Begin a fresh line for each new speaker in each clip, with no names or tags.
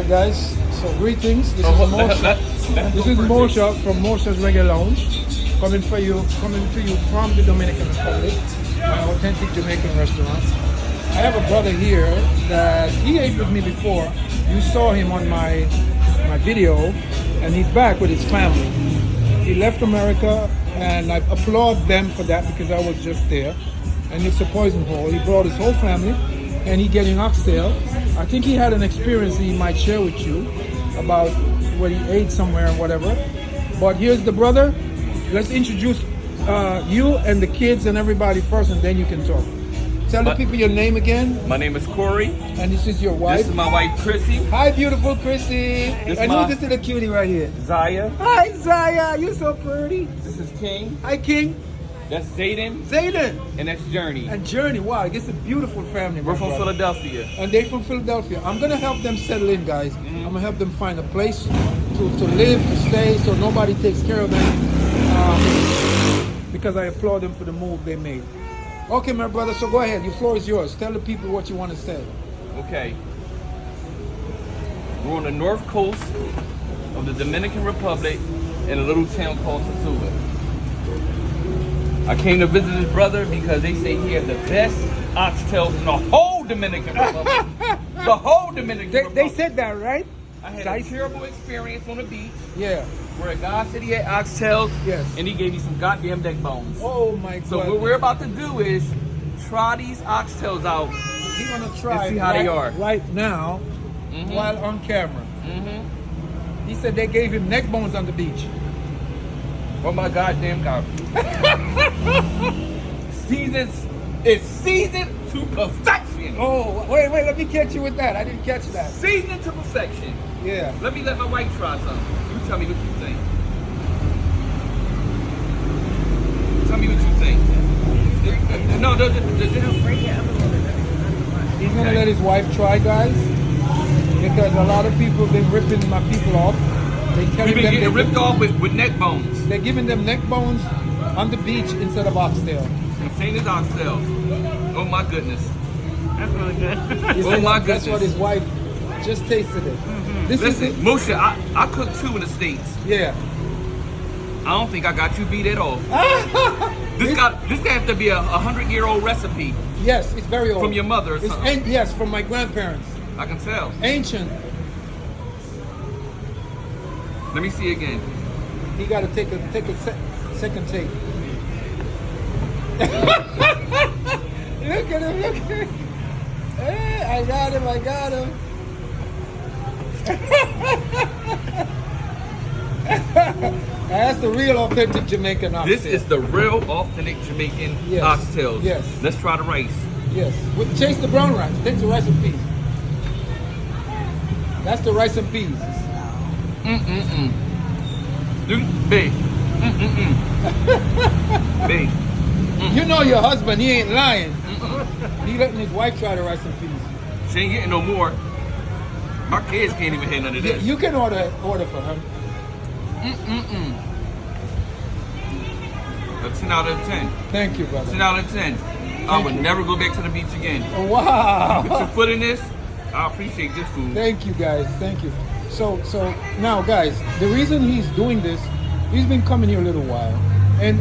Alright guys, so greetings. This is Mosha. This is Mosha from Mosha's Reggae Lounge. Coming to you from the Dominican Republic, my authentic Jamaican restaurant. I have a brother here that he ate with me before. You saw him on my video, and he's back with his family. He left America, and I applaud them for that because I was just there. And it's a poison hole. He brought his whole family, and he getting oxtail. I think he had an experience he might share with you about what he ate somewhere and whatever. But here's the brother. Let's introduce you and the kids and everybody first, and then you can talk. Tell the people your name again.
My name is Corey.
And this is your wife.
This is my wife, Chrissy.
Hi, beautiful Chrissy. And who's this little cutie right here?
Zaya.
Hi, Zaya. You're so pretty.
This is King.
Hi, King.
That's Zayden.
Zayden.
And that's Journey.
And Journey. Wow, it's a beautiful family.
We're from Philadelphia.
And they're from Philadelphia. I'm going to help them settle in, guys. I'm going to help them find a place to live, to stay, so nobody takes care of them. Because I applaud them for the move they made. Okay, my brother, so go ahead. Your floor is yours. Tell the people what you want to say.
Okay. We're on the north coast of the Dominican Republic in a little town called Sosua. I came to visit his brother because they say he has the best oxtail in the whole Dominican Republic. The whole Dominican Republic.
They said that, right?
I had a terrible experience on the beach.
Yeah.
Where a guy said he had oxtails,
yes,
and he gave me some goddamn neck bones.
Oh my God.
So what we're about to do is try these oxtails out.
He's gonna try
and see how they are
right now, while on camera. He said they gave him neck bones on the beach.
Oh my goddamn God. It's seasoned to perfection.
Oh, wait, let me catch you with that. I didn't catch that.
Seasoned to perfection.
Yeah.
Let my wife try some. You tell me what you think. Tell me what you think. No,
he's gonna let his wife try, guys, because a lot of people have been ripping my people off.
We've been getting ripped off with neck bones.
They're giving them neck bones on the beach instead of oxtail.
The same as oxtail. Oh my goodness.
That's really good.
Oh my goodness.
That's what his wife just tasted it.
Listen, Mosha, I cook too in the States.
Yeah.
I don't think I got you beat at all. This got to be a 100-year-old recipe.
Yes, it's very old.
From your mother or something.
Yes, from my grandparents.
I can tell.
Ancient.
Let me see again.
He got to take a second take. Look at him, look at him. Hey, I got him. That's the real authentic Jamaican oxtail.
This is the real authentic Jamaican oxtails.
Yes.
Let's try the rice.
Yes. Chase the brown rice. Take the rice and peas. That's the rice and peas.
Babe. Babe.
You know your husband, he ain't lying. He letting his wife try the rice and peas.
She ain't getting no more. Our kids can't even have none of this.
You can order for her.
A 10 out of 10.
Thank you, brother.
10 out of 10. I would never go back to the beach again.
Oh, wow.
Put your foot in this. I appreciate this food.
Thank you, guys. Thank you. So now, guys, the reason he's doing this, he's been coming here a little while, and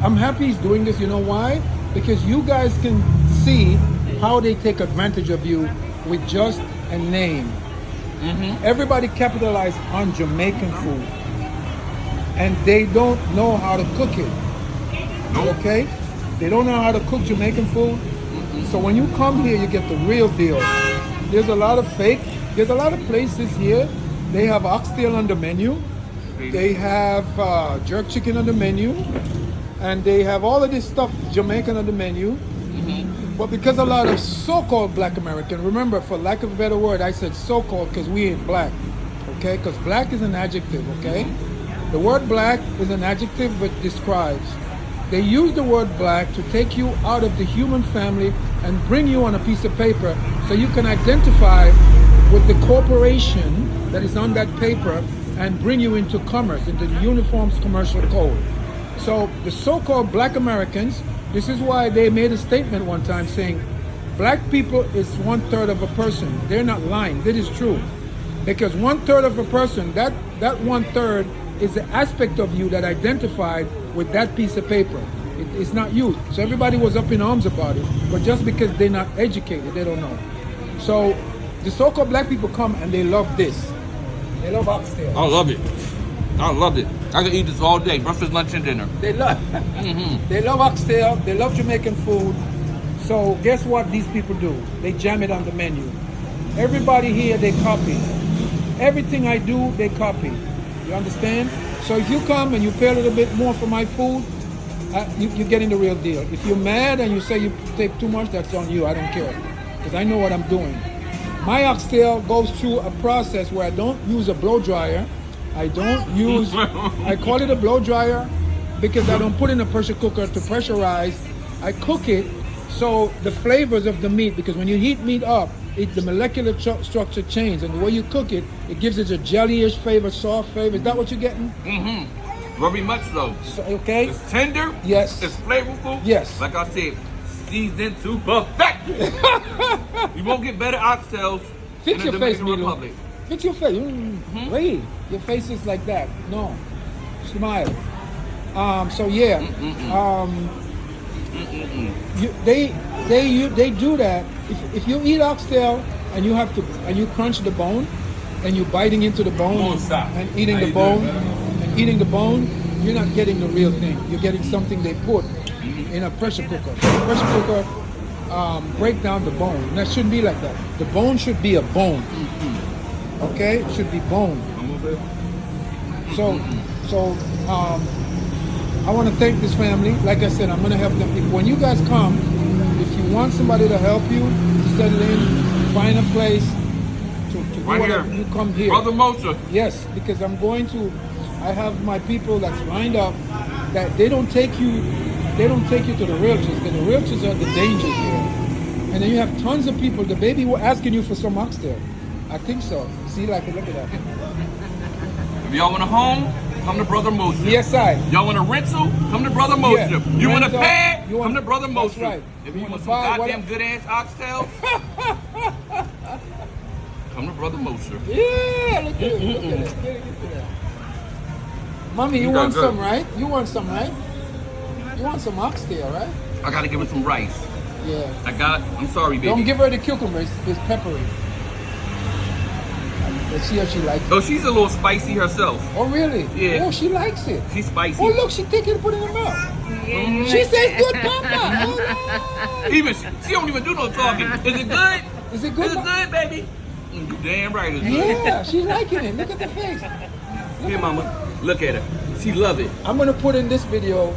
I'm happy he's doing this. You know why? Because you guys can see how they take advantage of you with just a name. Everybody capitalized on Jamaican food, and they don't know how to cook it.
Nope.
Okay? They don't know how to cook Jamaican food. So when you come here, you get the real deal. There's a lot of fake. There's a lot of places here. They have oxtail on the menu. They have jerk chicken on the menu. And they have all of this stuff Jamaican on the menu. But because a lot of so-called black American, remember, for lack of a better word, I said so-called because we ain't black. Okay? Because black is an adjective, okay? The word black is an adjective but describes. They use the word black to take you out of the human family and bring you on a piece of paper so you can identify with the corporation that is on that paper and bring you into commerce, into the Uniforms Commercial Code. So the so-called black Americans, this is why they made a statement one time saying, black people is 1/3 of a person. They're not lying. That is true. Because 1/3 of a person, that 1/3 is the aspect of you that identified with that piece of paper. It's not you. So everybody was up in arms about it. But just because they're not educated, they don't know. So the so-called black people come and they love this. They love oxtail.
I love it. I love it. I can eat this all day, breakfast, lunch, and dinner.
They love they love oxtail, they love Jamaican food. So guess what these people do? They jam it on the menu. Everybody here, they copy. Everything I do, they copy. You understand? So if you come and you pay a little bit more for my food, you're getting the real deal. If you're mad and you say you take too much, that's on you. I don't care. Because I know what I'm doing. My oxtail goes through a process where I don't use a blow dryer. I don't use, I call it a blow dryer because I don't put in a pressure cooker to pressurize. I cook it so the flavors of the meat, because when you heat meat up, the molecular structure changes, and the way you cook it, it gives it a jellyish flavor, soft flavor. Is that what you're getting?
Mm-hmm. Very much so.
Okay.
It's tender.
Yes.
It's flavorful.
Yes.
Like I said, seasoned to perfection. You won't get better oxtails
Fix
in the
your face,
Dominican Republic.
Fix your face. Wait, your face is like that. No, smile. So yeah. They do that. If you eat oxtail and you crunch the bone and you're biting into the bone and eating the bone, you're not getting the real thing. You're getting something they put in a pressure cooker. Pressure cooker break down the bone. And that shouldn't be like that. The bone should be a bone. Okay, it should be bone. So I want to thank this family. Like I said, I'm going to help them. When you guys come, if you want somebody to help you, settle in, find a place to do
Right
whatever,
here.
you come here.
Brother Mosha.
Yes, because I have my people that's lined up that they don't take you to the realtors, because the realtors are the dangers here. And then you have tons of people. The baby were asking you for some oxtail. I think so. See, like, look at that.
If y'all want a home, come to Brother Mosha.
Yes, I.
Y'all want a rental? Come to Brother Mosha.
Yeah.
You want a
Rental,
pad?
you want-
Come to Brother
That's
Mosha.
right.
If
You
you
wanna
want some
buy
goddamn
what-
good ass oxtail, come to Brother Mosha.
Yeah, look at it. Look at it. Get it. Mommy, you
You
want
got
some,
good.
right? You want some, right? You want some oxtail, right?
I gotta give her some rice.
Yeah.
I'm sorry, baby.
Don't give her the cucumber. It's peppery. Let's see how she likes it.
Oh, she's a little spicy herself.
Oh, really?
Yeah.
Oh, she likes it.
She's spicy.
Oh, look, she take it and put it in her mouth. She says, good papa. Oh, no.
Even she don't even do no talking. Is it good?
Is it good?
Is it good, baby? You damn right it's good.
Yeah, she's liking it. Look at the face.
Here, mama. Look at her. She love it.
I'm going to put in this video,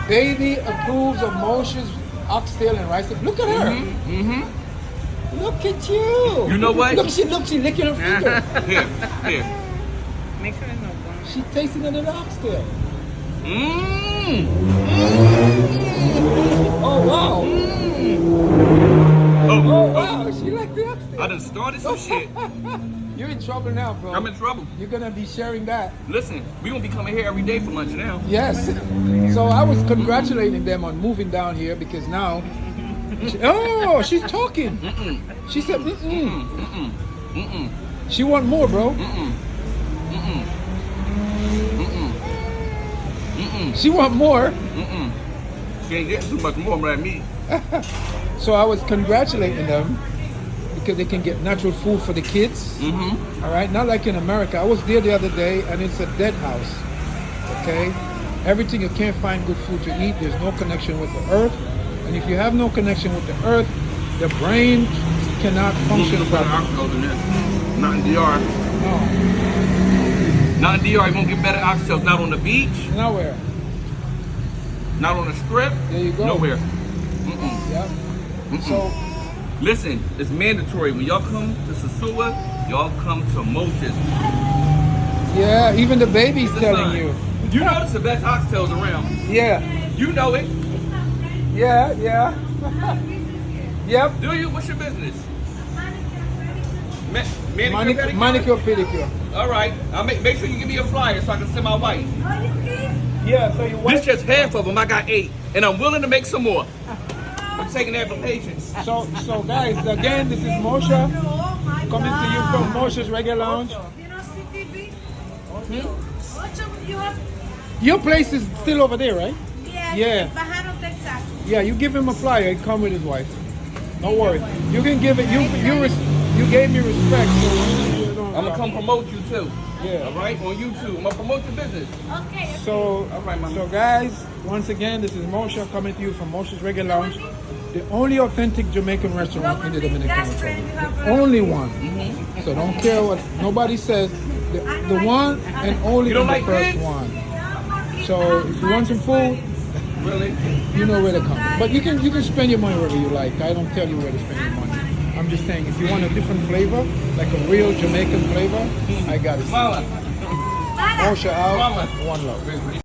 baby approves of Mosha's oxtail and rice. Look at her.
Mm-hmm.
Look at you.
You know what?
Look, she licking her finger.
Here.
Make sure there's no bone.
She tasting it in the oxtail.
Mmm.
Oh, wow.
Oh,
Oh, wow. She liked the oxtail.
I done started some shit.
You're in trouble now, bro.
I'm in trouble.
You're going to be sharing that.
Listen, we gonna be coming here every day for lunch now.
Yes. So I was congratulating them on moving down here because now... she's talking. She said, She want more, bro. She want more.
She ain't getting too much more than me.
So I was congratulating them because they can get natural food for the kids. All right, not like in America. I was there the other day and it's a dead house. Okay, everything you can't find good food to eat. There's no connection with the earth, and if you have no connection with the earth, the brain cannot function properly.
Not in DR.
No,
Not in DR. You won't get better oxtails. Not on the beach.
nowhere.
Not on the strip.
There you go.
Nowhere.
Yeah. So
Listen, it's mandatory. When y'all come to Sosua, y'all come to Mosha's.
yeah, even the baby's telling you.
You know it's the best oxtails around.
Yeah,
You know it.
yeah. Yep.
Do you? What's your business? Manicure,
Manicure, pedicure.
All right. I'll make sure you give me a flyer so I can send my wife.
Yeah. So you
This just half of them. I got 8, and I'm willing to make some more. I'm taking applications.
So guys, again, this is Mosha. Coming to you from Mosha's Reggae Lounge.
You know CTV? You have?
Your place is still over there, right?
Yeah.
Yeah.
Bajano, Texas.
Yeah, you give him a flyer. He come with his wife. Don't worry. You can give it. You gave me respect. So you don't
I'm gonna come promote you too.
Yeah.
All right, on YouTube. I'm gonna promote your business.
Okay.
So,
All right, mama.
so guys, once again, this is Mosha coming to you from Mosha's Reggae Lounge, the only authentic Jamaican restaurant in the Dominican Republic. The only one. So don't care what nobody says. The one and only
You don't
and the
like
first
pigs?
one. So if you want some food,
Really?
you know where to come. But you can spend your money wherever you like. I don't tell you where to spend your money. I'm just saying if you want a different flavor, like a real Jamaican flavor, I got it.
Mama.
Mosha out.
Mama.
One love.